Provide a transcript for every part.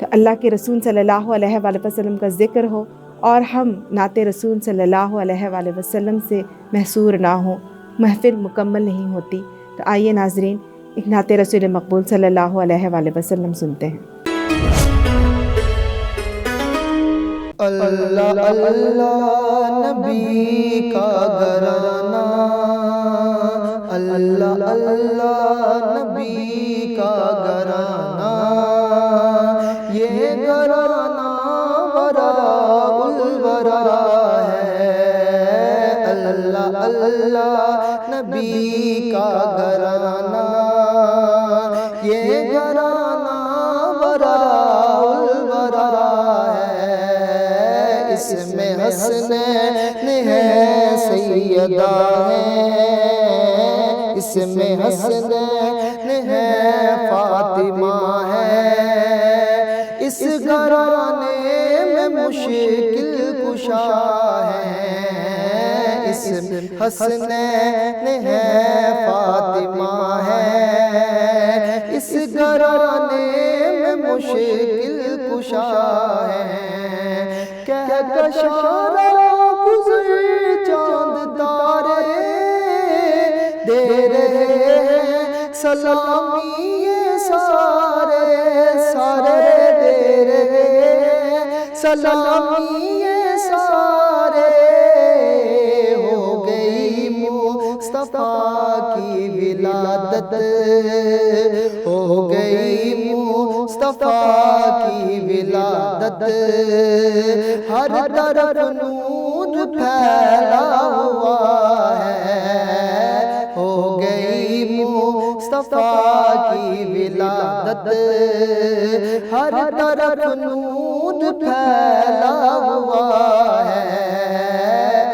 تو اللہ کے رسول صلی اللہ علیہ وآلہ وسلم کا ذکر ہو اور ہم نعت رسول صلی اللہ علیہ وآلہ وسلم سے محصور نہ ہوں، محفل مکمل نہیں ہوتی۔ تو آئیے ناظرین ایک نعت رسول مقبول صلی اللہ علیہ وآلہ وسلم سنتے ہیں۔ اللہ اللہ نبی کا گھرانہ، اللہ اللہ نبی کا گھرانہ، یہ گھرانہ وراء الورا ہے۔ اللہ اللہ نبی کا گھرانہ، یہ گھرانہ وراء الورا ہے۔ اس میں حسنین ہے، سیدہ ہے، اس میں حسنین ہے، فاطمہ ہے، اس گھرانے میں مشکل کشا ہے۔ اس میں حسنین ہے، فاطمہ ہے، اس گھرانے میں مشکل کشا ہے۔ کہکشاں گزر چاند تارے، دے رہے ہیں سلامی یہ سارے، سارے دے رہے ہیں سلامی یہ سارے۔ ہو گئی مصطفیٰ کی ولادت، ہو گئی مصطفیٰ کی ولادت، ہر طرف نور پھیلا ہوا ہے۔ ہو گئی مصطفیٰ کی ولادت، ہر طرف نور پھیلا ہوا ہے۔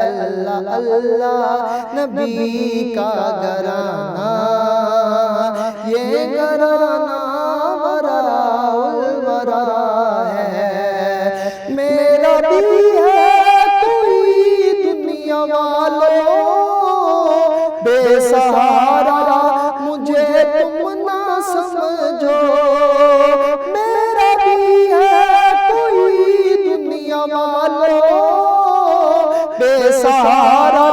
اللہ اللہ نبی کا گھرانہ، یہ گھرانہ وراء الورا ہے۔ میرا بھی ہے کوئی دنیا والوں، بے سہارا مجھے تم نہ سمجھو۔ میرا بھی ہے کوئی دنیا والوں، بے سہارا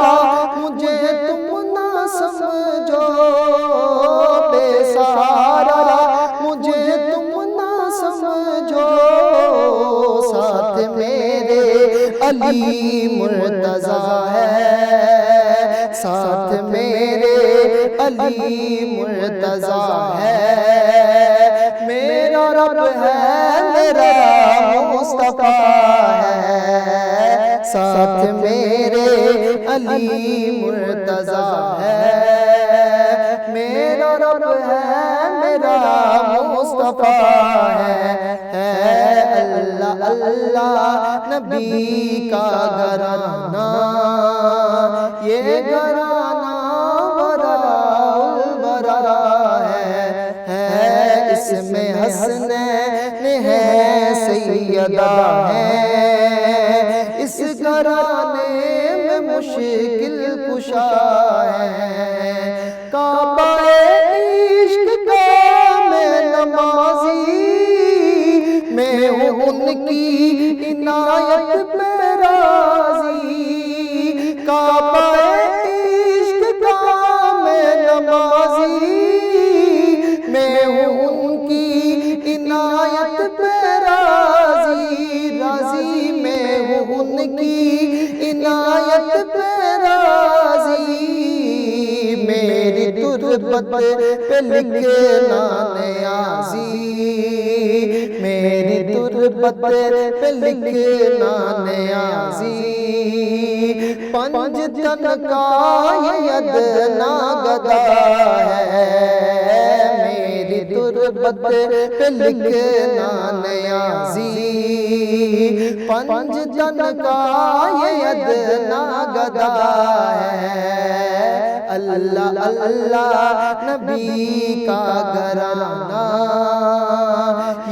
مجھے تم نہ سمجھو، بے سہارا مجھے تم نہ سمجھو۔ ساتھ میرے علی مرتضیٰ ہے، ساتھ میرے علی مرتضیٰ ہے، میرا رب ہے، میرا مصطفیٰ ہے، ساتھ میرے علی مرتضیٰ ہے، میرا رب ہے، میرا مصطفیٰ ہے۔ اللہ اللہ نبی کا گھرانہ، یہ گھرانہ وراء الورا ہے۔ اس میں حسنین ہے، سیدہ ہے، اس گھرانے میں مشکل کشا ہے۔ کعبہ عشق کا میں نمازی، میں ہوں ان کی عنایت پہ راضی۔ کعبہ عشق کا میں نمازی، میں ہوں ان کی عنایت پہ راضی، راضی میں ہوں ان کی عنایت پہ راضی۔ میری تربت پہ لکھنا نیازی، میری تربت پہ لکھنا نیازی۔ پنج تن کا یہ ادنا گدا ہے، میری تربت پہ لکھنا نیازی۔ پنج تن کا یہ ادنا گدا ہے۔ اللہ اللہ نبی کا گھرانہ،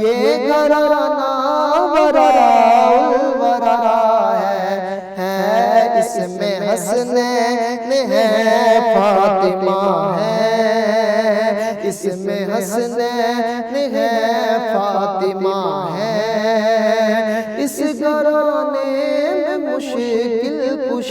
یہ گھرانہ وراء الورا ہے۔ اس میں حسنین ہے، فاطمہ ہے، اس میں حسنین ہے، فاطمہ ہے،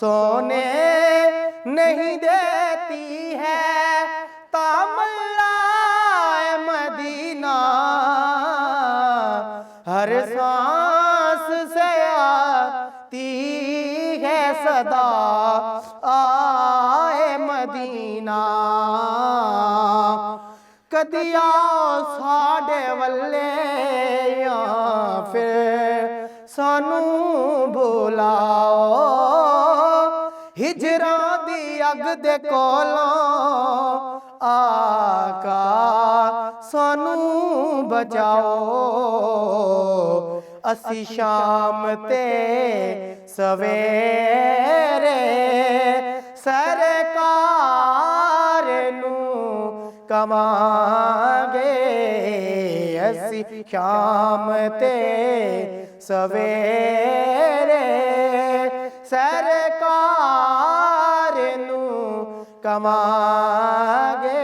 سونے نہیں دیتی ہے تاملہ مدینہ، ہر سانس سے آتی ہے صدا آئے مدینہ، کدیا ساڈے ولے یا پھر سانو بلاؤ، ہجراں دی اگ دے کولوں آقا سانو بچاؤ، اسی شام تے سویرے سرکار نو کمانگے، اسی شام تے سویرے سرکار نو کمانگے،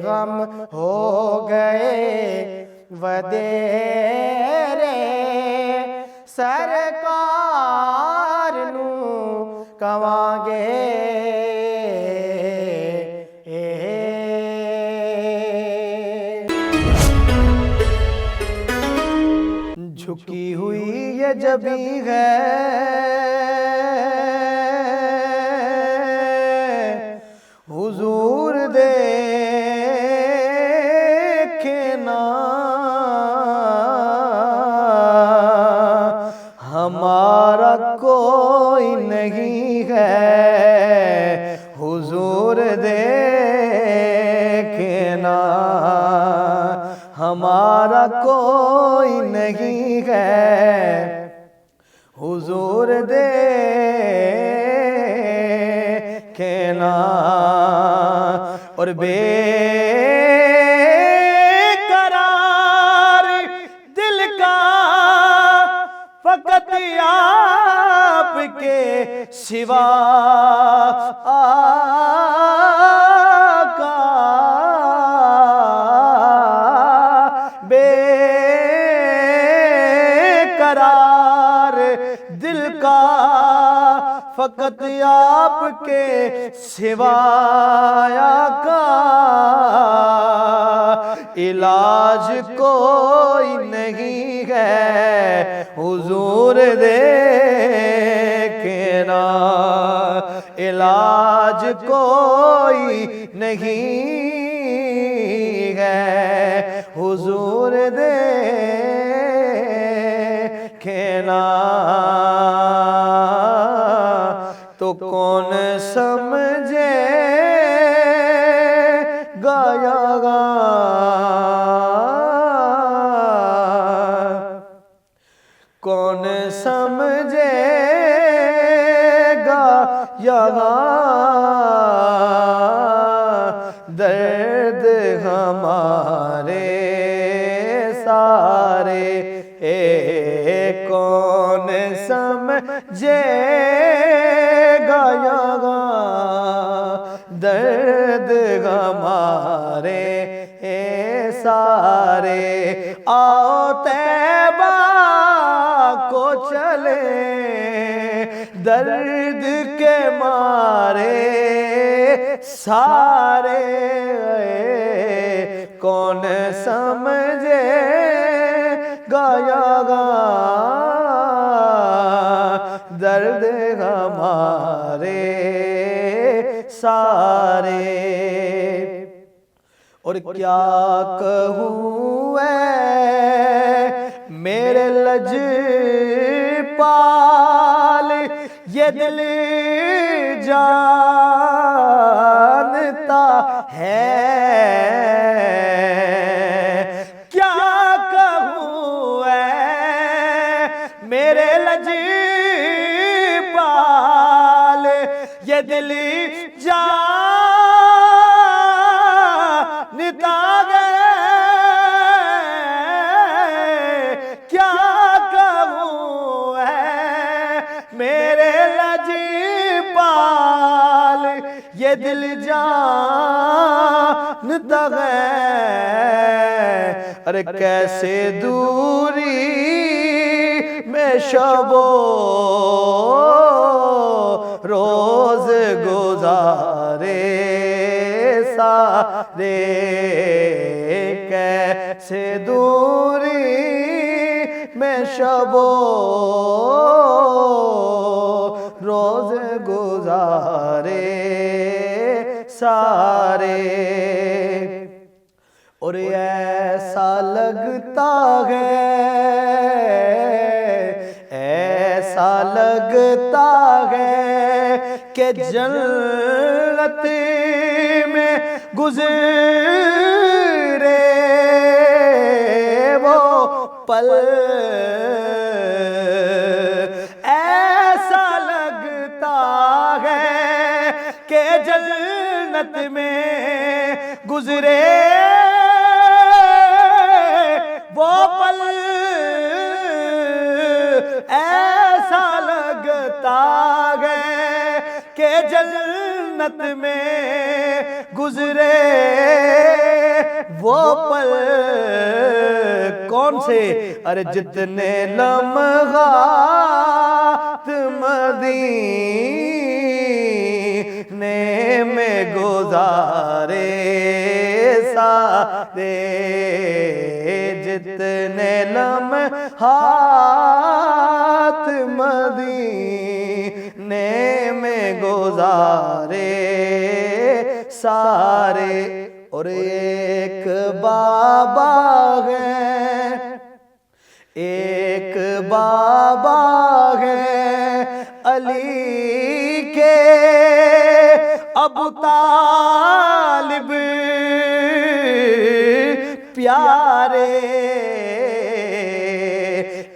غم ہو گئے ودیرے سرکار نو کمانگے، جھکی ہوئی یہ جبیں ہے حضور دیکھنا، ہمارا کوئی نہیں ہے حضور دیکھنا، ہمارا کوئی نہیں ہے حضور دیکھنا، اور بے قرار دل کا فقط آپ کے سوا آقا، بے قرار دل کا فقط آپ کے سوا آقا، علاج کوئی نہیں ہے حضور دیکھنا، علاج کوئی نہیں ہے حضور دیکھنا، تو کون سمجھے گایا گا، کون سمجھے گا یہاں درد ہمارے سارے، کون سمجھے گا یہاں درد ہمارے سارے، آؤ طیبہ کو چلے درد کے مارے سارے، کون سمجھے گایا گا درد ہمارے سارے، اور کیا کہوں اے میرے لج پال، یہ دل جانتا ہے، کیا کہوں اے میرے لج پال، یہ دل جانتا ہے، کیا کہوں اے میرے لج پال، یہ دل جانتا ہے، ارے کیسے دوری میں شب و کیسے دوری میں شب و روز گزارے سارے، اور ایسا لگتا ہے، ایسا لگتا ہے کہ جنت میں گزرے وہ پل، ایسا لگتا ہے کہ جنت میں گزرے وہ پل، ایسا لگتا ہے کہ جنت میں گزرے وہ پل، کون سے؟ ارے جتنے لمحات مدینے میں گزارے سارے، جتنے لمحات مدینے میں گزارے سارے، اور ایک بابا ہے، ایک بابا ہے علی کے ابو طالب پیارے،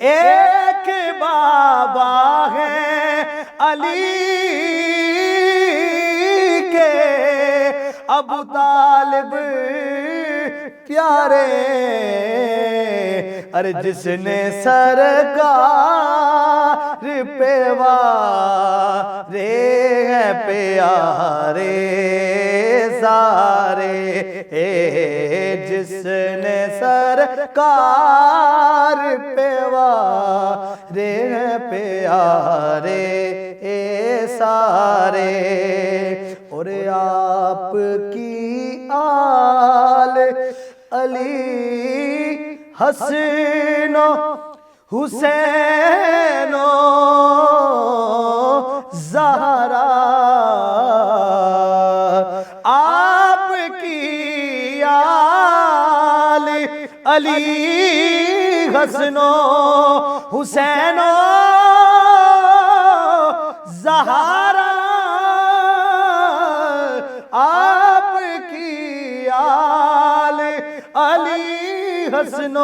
ایک بابا ہے علی کے ابو طالب پیارے، ارے جس نے سرکار پہ وارے ہیں پیارے سارے، جس نے سرکار پہ وارے ہیں پیارے سارے، اور آپ کی آل علی حسن و حسین و زہرا، آپ کی آل علی حسن و حسین و زہرا، آپ کی آل علی حسن و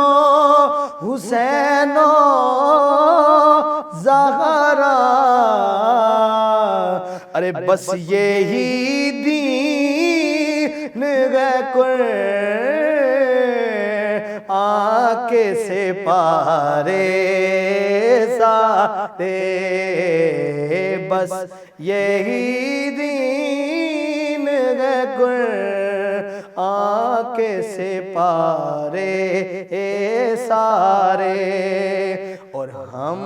حسین و زہرا، ارے بس یہی دین ہے قرآن کے سپارے سارے، بس یہی دین ہے قرآن کے سپارے سارے، اور ہم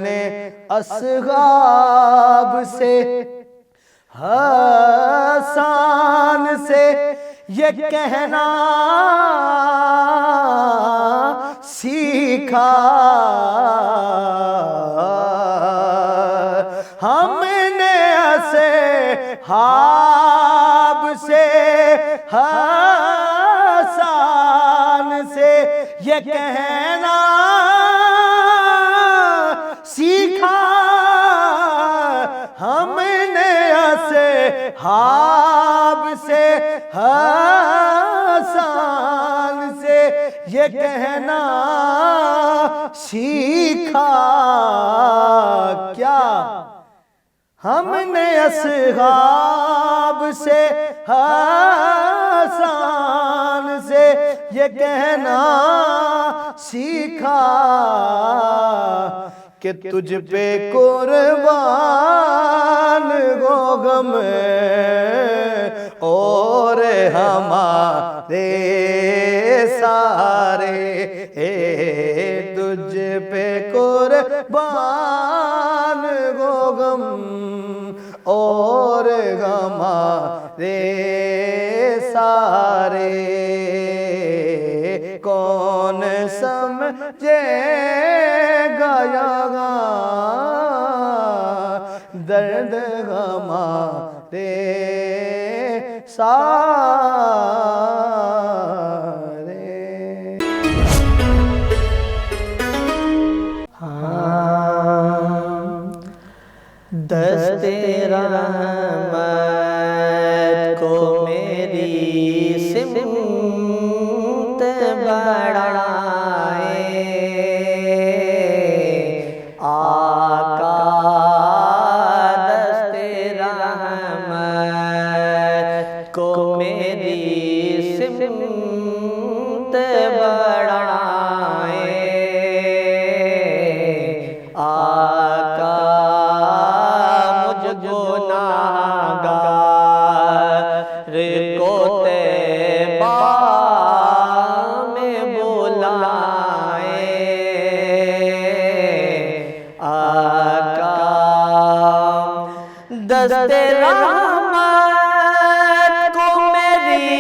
نے اصحاب سے حسان سے یہ کہنا سیکھا، ہم نے اصحاب سے حسان سے یہ کہنا سیکھا، ہم نے اصحاب سے حسان سے یہ کہنا سیکھا، کیا؟ ہم نے اصحاب سے حسان سے یہ کہنا سیکھا کہ تجھ پہ قربان ہو غم اور ہمارے سارے، تجھ پہ قربان ہو غم اور ہمارے سارے، گیا گا درد ہمارے سارے. دست رحمت کو میری سمت بڑھائے آقا. دست رحمت کو میری سمت بڑھائے آقا. گناہگار کو طیبہ میں بلائے آقا. دست رحمت کو میری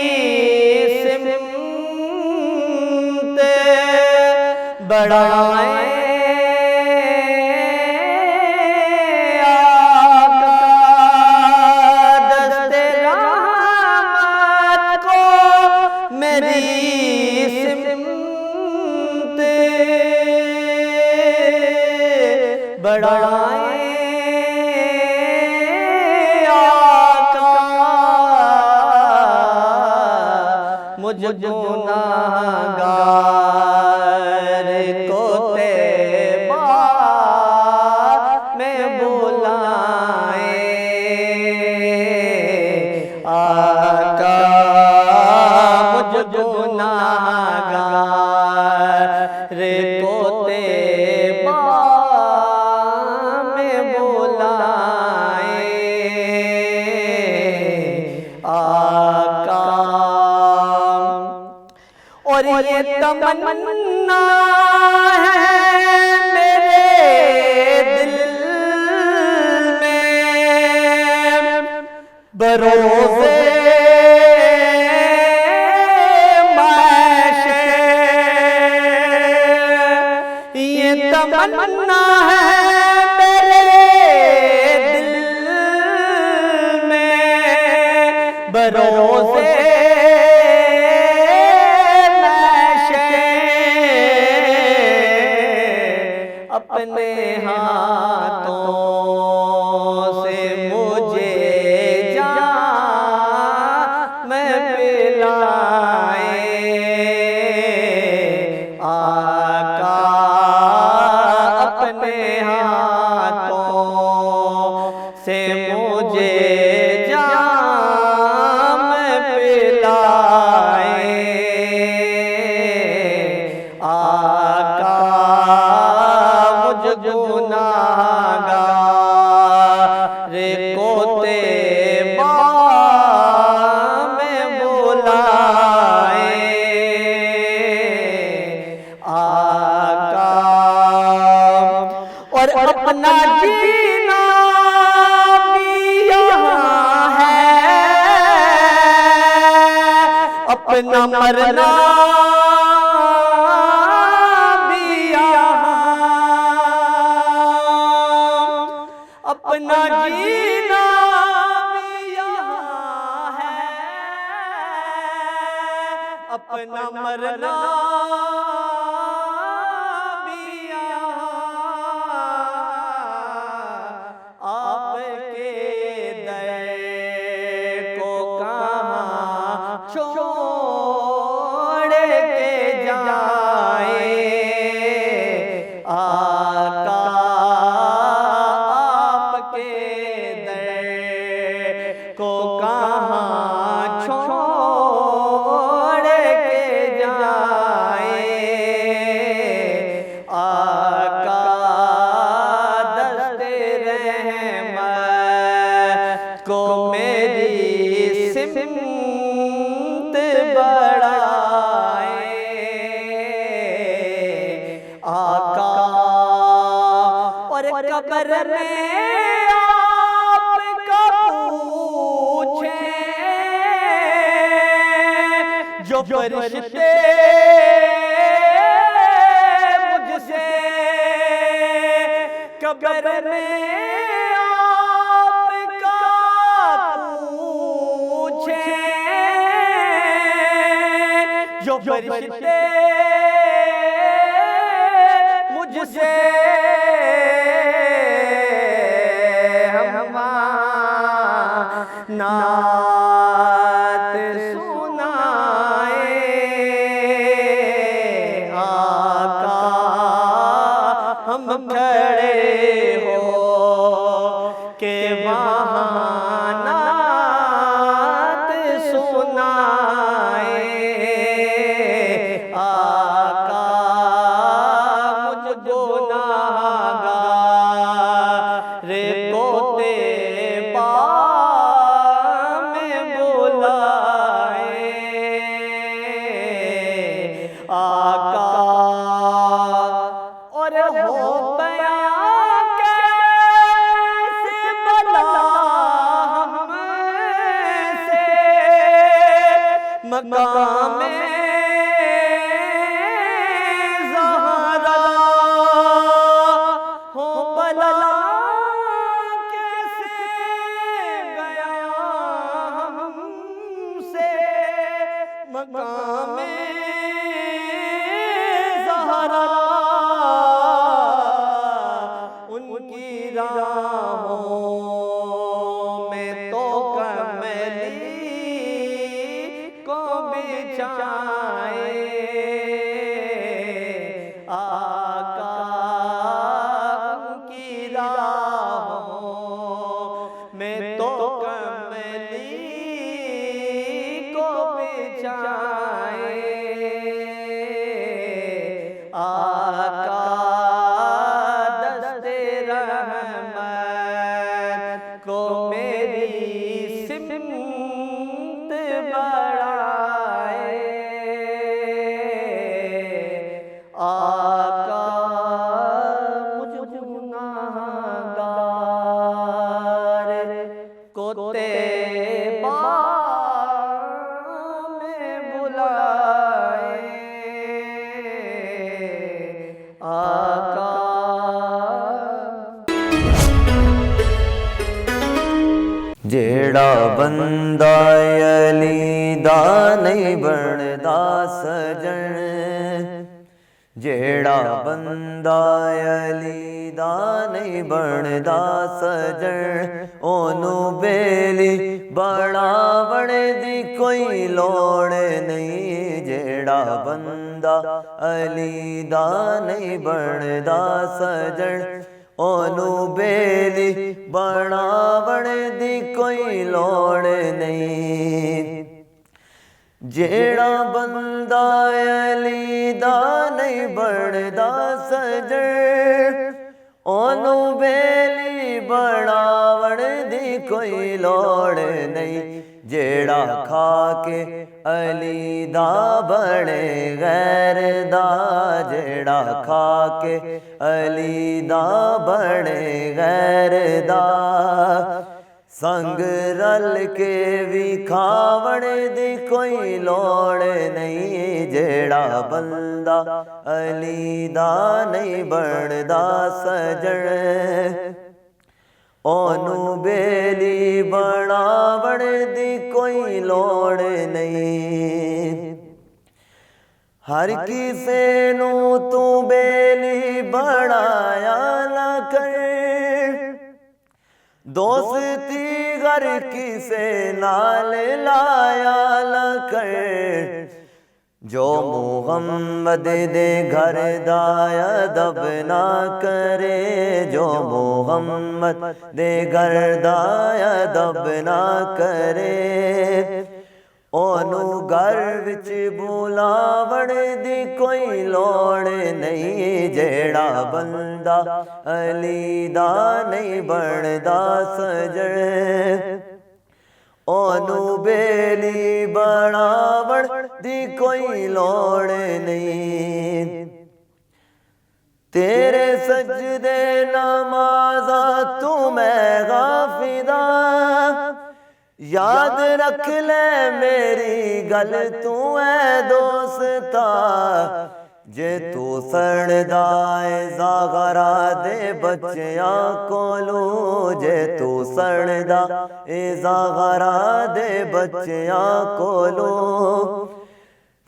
سمت بڑھائے بڑھائے آقا. مجھ گناہگار کو طیبہ میں بلائے آقا. مجھ گناہگار کو طیبہ اور یہ تمنا ہے میرے دل میں بروزے معاشر. یہ تمنا ہے میرے دل میں بروزے اپنے ہاتھوں سے مجھے جام پلائے آقا. اپنے ہاتھوں سے مجھے جام پلائے آقا. گناہگار کو طیبہ میں بلائے آقا. اور اپنا جینا بھی یہاں ہے اپنا مرنا اپنا جینا بھی یہاں ہے اپنا مرنا بھی یہاں. آپ کے در کو کہاں چھوڑ کے جائے آقا. کو کہاں چھوڑ کے جائے آقا. دست رحمت کو میری سمت بڑھائے آقا. اور قبر میں جو فرشتے قبر میں آپ کا پوچھیں جو فرشتے مجھ سے نعت سنائے آقا ہم کھڑے ہو کہ وہاں نعت سنائے آقا مجھ گناہگار کو تیبہ آقا اور ہو بیان کیسے بلا ہم سے مقام زہرا ہو بلا کیسے بیان ہم سے مقام ان کی راہوں میں تو کملی کو بچھائے آقا ان کی راہوں میں تو کملی کو بچھائے آقا کو میری سمت بڑھائے آقا مجھ گناہگار کو تیبہ میں بلائے آقا جیڑا بندہ علی دا نہیں بندا سجن جیڑا بندہ علی دا نہیں بندا سجن اونوں بیلی بڑھاون دی کوئی لوڑ نہیں جیڑا بندہ علی دا نہیں بندا سجن اونوں بیلی بڑھاون دی کوئی لوڑ نہیں جیڑا بندہ علی دا نہیں بندا سجن اونوں بیلی بڑھاون دی کوئی لوڑ نہیں جیڑا کھا کے علی دا بنے غیر دا جیڑا کھا کے علی دا بنے غیر دا سنگ رل کے بھی کھاون دی کوئی لوڑ نہیں جیڑا بندہ علی دا نہیں بندا سجن اونوں بیلی بڑھاون دی کوئی لوڑ نہیں ہر کسے نوں تو بیلی بڑھایا نہ کر دوستی غر کسے نال لایا نہ کر جو محمد دے گھر دا ادب نہ کرے جو محمد دے گھر دا ادب نہ کرے اونوں گھر وچ بلاون دی کوئی لوڑ نہیں جیڑا بندہ علی دا نہیں بندا سجن اونوں بیلی بڑھاون دی کوئی لوڑ نہیں تیرے سجدے نمازاں تو میں غافدا یاد رکھ لے میری گل تو اے دوستا جے تو سڑدائے زاغرا دے بچیاں کولو، جے تو سڑدا اے زاغرا دے بچیاں کولو،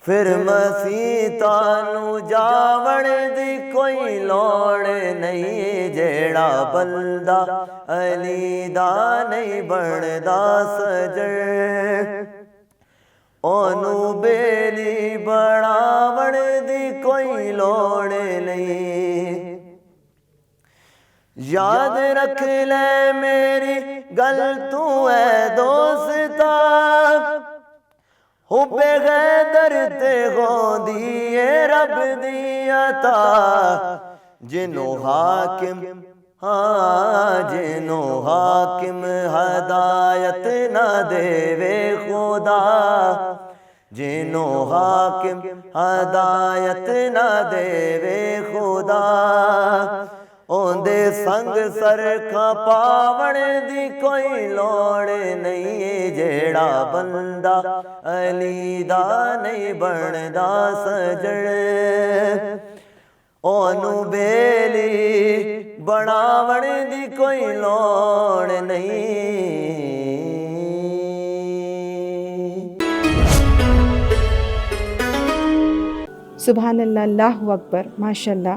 پھر مسیح تانوں جاوڑ دی کوئی لوڑ نہیں، جیڑا بندہ علی دا نہیں بندا سجڑ، اونوں بیلی بناوڑ دی کوئی لوڑ نہیں۔ یاد رکھ لے میری گل تو اے دوستا، حب غیدر تے غوندی اے رب دی عطا، جنوں حاکم جنوں حاکم ہدایت نہ دے وے خدا، جنوں حاکم ہدایت نہ دے وے خدا، اوندے سنگ سر کھا پاوڑ دی کوئی لوڑ نہیں، جیڑا بندہ علی دا نہیں بندا سجڑ، اونوں بیلی بناوڑ دی کوئی لوڑ نہیں۔ سبحان اللہ، اللہ اکبر، ماشاء اللہ۔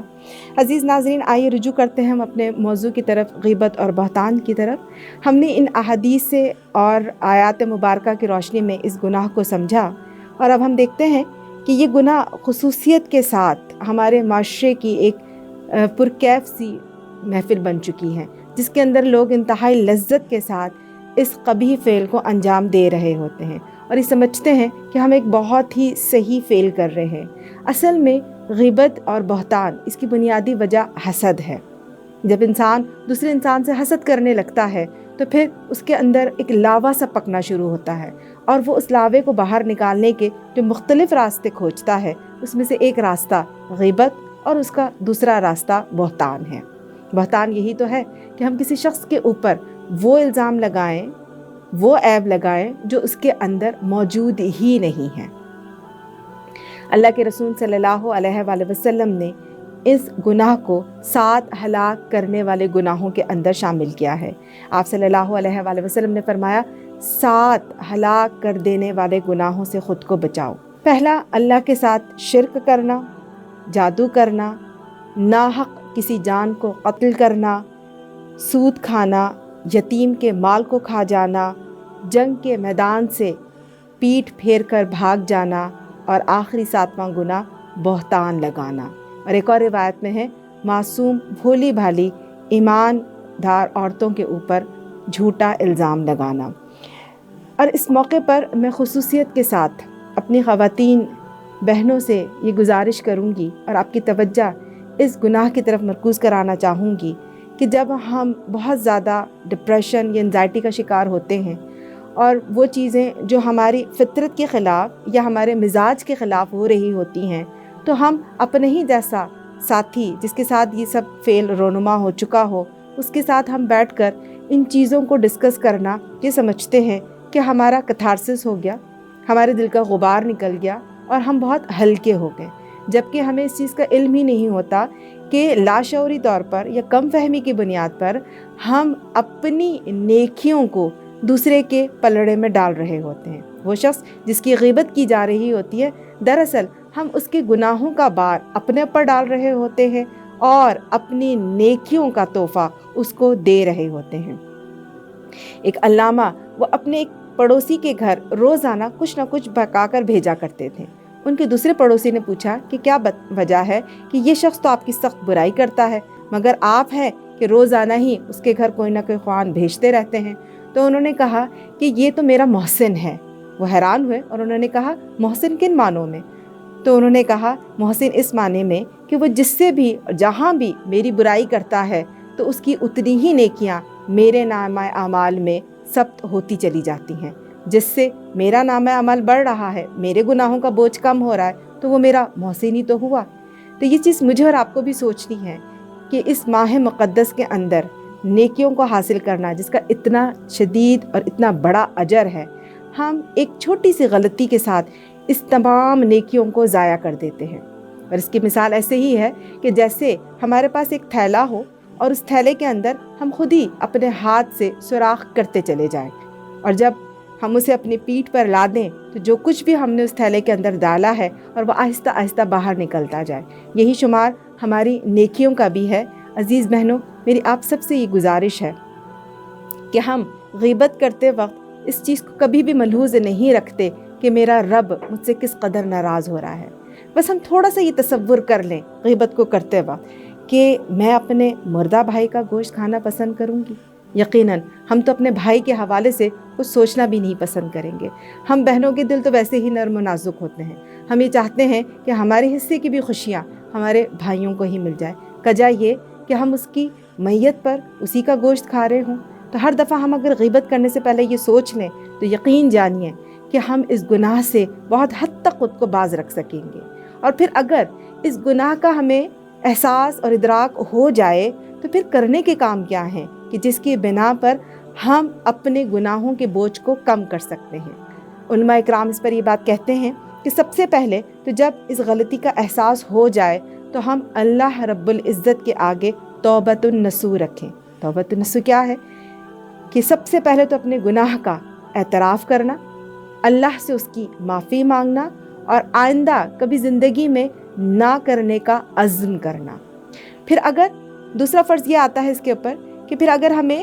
عزیز ناظرین، آئیے رجوع کرتے ہیں ہم اپنے موضوع کی طرف، غیبت اور بہتان کی طرف۔ ہم نے ان احادیث سے اور آیات مبارکہ کی روشنی میں اس گناہ کو سمجھا، اور اب ہم دیکھتے ہیں کہ یہ گناہ خصوصیت کے ساتھ ہمارے معاشرے کی ایک پرکیف سی محفل بن چکی ہے، جس کے اندر لوگ انتہائی لذت کے ساتھ اس قبیح فعل کو انجام دے رہے ہوتے ہیں، اور یہ سمجھتے ہیں کہ ہم ایک بہت ہی صحیح فعل کر رہے ہیں۔ اصل میں غیبت اور بہتان، اس کی بنیادی وجہ حسد ہے۔ جب انسان دوسرے انسان سے حسد کرنے لگتا ہے تو پھر اس کے اندر ایک لاوا سا پکنا شروع ہوتا ہے، اور وہ اس لاوے کو باہر نکالنے کے جو مختلف راستے کھوجتا ہے، اس میں سے ایک راستہ غیبت اور اس کا دوسرا راستہ بہتان ہے۔ بہتان یہی تو ہے کہ ہم کسی شخص کے اوپر وہ الزام لگائیں، وہ عیب لگائیں جو اس کے اندر موجود ہی نہیں ہے۔ اللہ کے رسول صلی اللہ علیہ وآلہ وسلم نے اس گناہ کو 7 ہلاک کرنے والے گناہوں کے اندر شامل کیا ہے۔ آپ صلی اللہ علیہ وآلہ وسلم نے فرمایا، 7 ہلاک کر دینے والے گناہوں سے خود کو بچاؤ۔ پہلا، اللہ کے ساتھ شرک کرنا، جادو کرنا، ناحق کسی جان کو قتل کرنا، سود کھانا، یتیم کے مال کو کھا جانا، جنگ کے میدان سے پیٹھ پھیر کر بھاگ جانا، اور آخری 7واں گناہ بہتان لگانا۔ اور ایک اور روایت میں ہے، معصوم بھولی بھالی ایماندار عورتوں کے اوپر جھوٹا الزام لگانا۔ اور اس موقع پر میں خصوصیت کے ساتھ اپنی خواتین بہنوں سے یہ گزارش کروں گی اور آپ کی توجہ اس گناہ کی طرف مرکوز کرانا چاہوں گی کہ جب ہم بہت زیادہ ڈپریشن یا انزائٹی کا شکار ہوتے ہیں، اور وہ چیزیں جو ہماری فطرت کے خلاف یا ہمارے مزاج کے خلاف ہو رہی ہوتی ہیں، تو ہم اپنے ہی جیسا ساتھی جس کے ساتھ یہ سب فعل رونما ہو چکا ہو، اس کے ساتھ ہم بیٹھ کر ان چیزوں کو ڈسکس کرنا، یہ سمجھتے ہیں کہ ہمارا کتھارسس ہو گیا، ہمارے دل کا غبار نکل گیا اور ہم بہت ہلکے ہو گئے، جبکہ ہمیں اس چیز کا علم ہی نہیں ہوتا کہ لاشعوری طور پر یا کم فہمی کی بنیاد پر ہم اپنی نیکیوں کو دوسرے کے پلڑے میں ڈال رہے ہوتے ہیں۔ وہ شخص جس کی غیبت کی جا رہی ہوتی ہے، دراصل ہم اس کے گناہوں کا بار اپنے اوپر ڈال رہے ہوتے ہیں اور اپنی نیکیوں کا تحفہ اس کو دے رہے ہوتے ہیں۔ ایک علامہ، وہ اپنے ایک پڑوسی کے گھر روزانہ کچھ نہ کچھ پکا کر بھیجا کرتے تھے۔ ان کے دوسرے پڑوسی نے پوچھا کہ کیا وجہ ہے کہ یہ شخص تو آپ کی سخت برائی کرتا ہے، مگر آپ ہے کہ روزانہ ہی اس کے گھر کوئی نہ کوئی خوان بھیجتے رہتے ہیں۔ تو انہوں نے کہا کہ یہ تو میرا محسن ہے۔ وہ حیران ہوئے اور انہوں نے کہا، محسن کن معنوں میں؟ تو انہوں نے کہا، محسن اس معنی میں کہ وہ جس سے بھی جہاں بھی میری برائی کرتا ہے تو اس کی اتنی ہی نیکیاں میرے نامہ اعمال میں ثبت ہوتی چلی جاتی ہیں، جس سے میرا نامہ عمل بڑھ رہا ہے، میرے گناہوں کا بوجھ کم ہو رہا ہے، تو وہ میرا محسن ہی تو ہوا۔ تو یہ چیز مجھے اور آپ کو بھی سوچنی ہے کہ اس ماہ مقدس کے اندر نیکیوں کو حاصل کرنا، جس کا اتنا شدید اور اتنا بڑا اجر ہے، ہم ایک چھوٹی سی غلطی کے ساتھ اس تمام نیکیوں کو ضائع کر دیتے ہیں۔ اور اس کی مثال ایسے ہی ہے کہ جیسے ہمارے پاس ایک تھیلا ہو اور اس تھیلے کے اندر ہم خود ہی اپنے ہاتھ سے سوراخ کرتے چلے جائیں، اور جب ہم اسے اپنی پیٹھ پر لا دیں تو جو کچھ بھی ہم نے اس تھیلے کے اندر ڈالا ہے اور وہ آہستہ آہستہ باہر نکلتا جائے، یہی شمار ہماری نیکیوں کا بھی ہے۔ عزیز بہنوں، میری آپ سب سے یہ گزارش ہے کہ ہم غیبت کرتے وقت اس چیز کو کبھی بھی ملحوظ نہیں رکھتے کہ میرا رب مجھ سے کس قدر ناراض ہو رہا ہے۔ بس ہم تھوڑا سا یہ تصور کر لیں غیبت کو کرتے وقت کہ میں اپنے مردہ بھائی کا گوشت کھانا پسند کروں گی۔ یقیناً ہم تو اپنے بھائی کے حوالے سے کچھ سوچنا بھی نہیں پسند کریں گے۔ ہم بہنوں کے دل تو ویسے ہی نرم و نازک ہوتے ہیں، ہم یہ چاہتے ہیں کہ ہمارے حصے کی بھی خوشیاں ہمارے بھائیوں کو ہی مل جائے۔ کجا یہ کہ ہم اس کی میت پر اسی کا گوشت کھا رہے ہوں۔ تو ہر دفعہ ہم اگر غیبت کرنے سے پہلے یہ سوچ لیں تو یقین جانیے کہ ہم اس گناہ سے بہت حد تک خود کو باز رکھ سکیں گے۔ اور پھر اگر اس گناہ کا ہمیں احساس اور ادراک ہو جائے تو پھر کرنے کے کام کیا ہیں کہ جس کی بنا پر ہم اپنے گناہوں کے بوجھ کو کم کر سکتے ہیں۔ علماء اکرام اس پر یہ بات کہتے ہیں کہ سب سے پہلے تو جب اس غلطی کا احساس ہو جائے تو ہم اللہ رب العزت کے آگے توبۃ النصوح رکھیں۔ توبۃ النصوح کیا ہے؟ کہ سب سے پہلے تو اپنے گناہ کا اعتراف کرنا، اللہ سے اس کی معافی مانگنا، اور آئندہ کبھی زندگی میں نہ کرنے کا عزم کرنا۔ پھر اگر دوسرا فرض یہ آتا ہے اس کے اوپر کہ پھر اگر ہمیں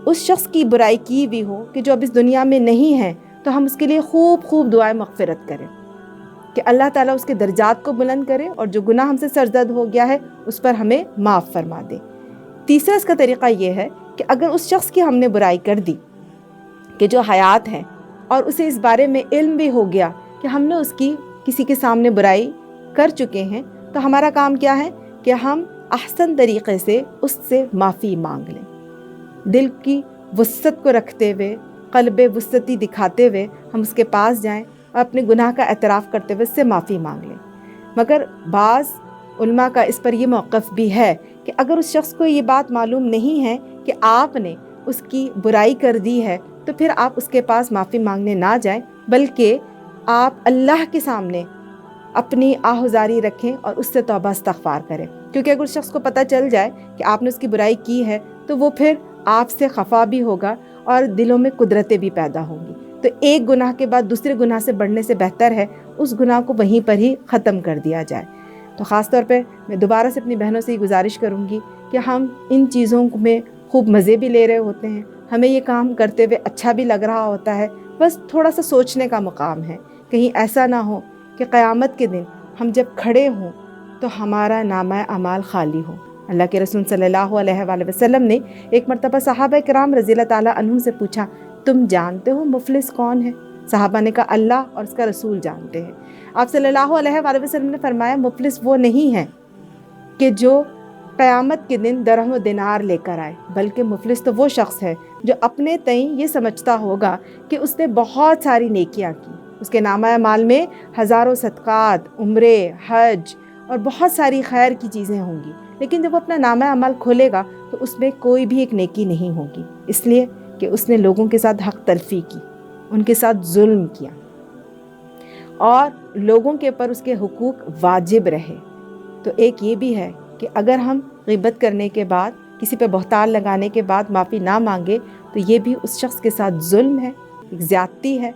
اس شخص کی برائی کی بھی ہو کہ جو اب اس دنیا میں نہیں ہے تو ہم اس کے لیے خوب خوب دعائیں مغفرت کریں کہ اللہ تعالیٰ اس کے درجات کو بلند کرے اور جو گناہ ہم سے سرزد ہو گیا ہے اس پر ہمیں معاف فرما دے۔ تیسرا اس کا طریقہ یہ ہے کہ اگر اس شخص کی ہم نے برائی کر دی کہ جو حیات ہے اور اسے اس بارے میں علم بھی ہو گیا کہ ہم نے اس کی کسی کے سامنے برائی کر چکے ہیں، تو ہمارا کام کیا ہے کہ ہم احسن طریقے سے اس سے معافی مانگ لیں، دل کی وسعت کو رکھتے ہوئے، قلب وسعتی دکھاتے ہوئے ہم اس کے پاس جائیں اور اپنے گناہ کا اعتراف کرتے ہوئے اس سے معافی مانگ لیں۔ مگر بعض علماء کا اس پر یہ موقف بھی ہے کہ اگر اس شخص کو یہ بات معلوم نہیں ہے کہ آپ نے اس کی برائی کر دی ہے تو پھر آپ اس کے پاس معافی مانگنے نہ جائیں، بلکہ آپ اللہ کے سامنے اپنی آہذاری رکھیں اور اس سے توبہ استغفار کریں، کیونکہ اگر اس شخص کو پتہ چل جائے کہ آپ نے اس کی برائی کی ہے تو وہ پھر آپ سے خفا بھی ہوگا اور دلوں میں قدرتیں بھی پیدا ہوں گی۔ تو ایک گناہ کے بعد دوسرے گناہ سے بڑھنے سے بہتر ہے اس گناہ کو وہیں پر ہی ختم کر دیا جائے۔ تو خاص طور پہ میں دوبارہ سے اپنی بہنوں سے یہ گزارش کروں گی کہ ہم ان چیزوں میں خوب مزے بھی لے رہے ہوتے ہیں، ہمیں یہ کام کرتے ہوئے اچھا بھی لگ رہا ہوتا ہے، بس تھوڑا سا سوچنے کا مقام ہے، کہیں ایسا نہ ہو کہ قیامت کے دن ہم جب کھڑے ہوں تو ہمارا نامہ اعمال خالی ہو۔ اللہ کے رسول صلی اللہ علیہ وآلہ وسلم نے ایک مرتبہ صحابہ کرام رضی اللہ تعالیٰ عنہم سے پوچھا، تم جانتے ہو مفلس کون ہے؟ صحابہ نے کہا اللہ اور اس کا رسول جانتے ہیں۔ آپ صلی اللہ علیہ وآلہ وسلم نے فرمایا مفلس وہ نہیں ہے کہ جو قیامت کے دن درہم و دینار لے کر آئے، بلکہ مفلس تو وہ شخص ہے جو اپنے تئیں یہ سمجھتا ہوگا کہ اس نے بہت ساری نیکیاں کی، اس کے نامہ اعمال میں ہزاروں صدقات، عمرے، حج اور بہت ساری خیر کی چیزیں ہوں گی، لیکن جب وہ اپنا نامہ اعمال کھولے گا تو اس میں کوئی بھی ایک نیکی نہیں ہوگی، اس لیے کہ اس نے لوگوں کے ساتھ حق تلفی کی، ان کے ساتھ ظلم کیا اور لوگوں کے اوپر اس کے حقوق واجب رہے۔ تو ایک یہ بھی ہے کہ اگر ہم غیبت کرنے کے بعد، کسی پہ بہتان لگانے کے بعد معافی نہ مانگے تو یہ بھی اس شخص کے ساتھ ظلم ہے، ایک زیادتی ہے،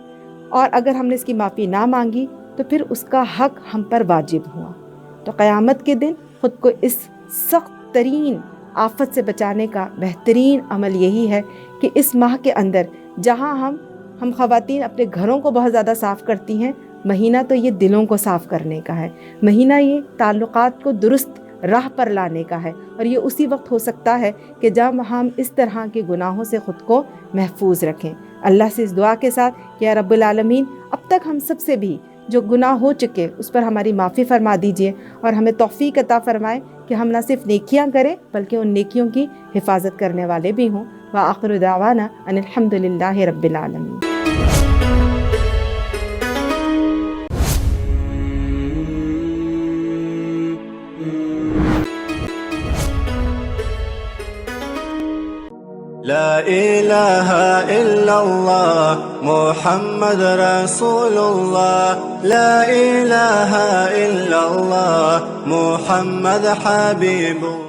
اور اگر ہم نے اس کی معافی نہ مانگی تو پھر اس کا حق ہم پر واجب ہوا۔ تو قیامت کے دن خود کو اس سخت ترین آفت سے بچانے کا بہترین عمل یہی ہے کہ اس ماہ کے اندر جہاں ہم خواتین اپنے گھروں کو بہت زیادہ صاف کرتی ہیں، مہینہ تو یہ دلوں کو صاف کرنے کا ہے، مہینہ یہ تعلقات کو درست راہ پر لانے کا ہے، اور یہ اسی وقت ہو سکتا ہے کہ جب ہم اس طرح کے گناہوں سے خود کو محفوظ رکھیں۔ اللہ سے اس دعا کے ساتھ کہ یا رب العالمین اب تک ہم سب سے بھی جو گناہ ہو چکے اس پر ہماری معافی فرما دیجئے، اور ہمیں توفیق عطا فرمائے کہ ہم نہ صرف نیکیاں کریں بلکہ ان نیکیوں کی حفاظت کرنے والے بھی ہوں۔ وآخر دعوانا ان الحمد للہ رب العالمین۔ لا الہ إله إلا الله محمد رسول الله لا إله إلا الله محمد حبيب الله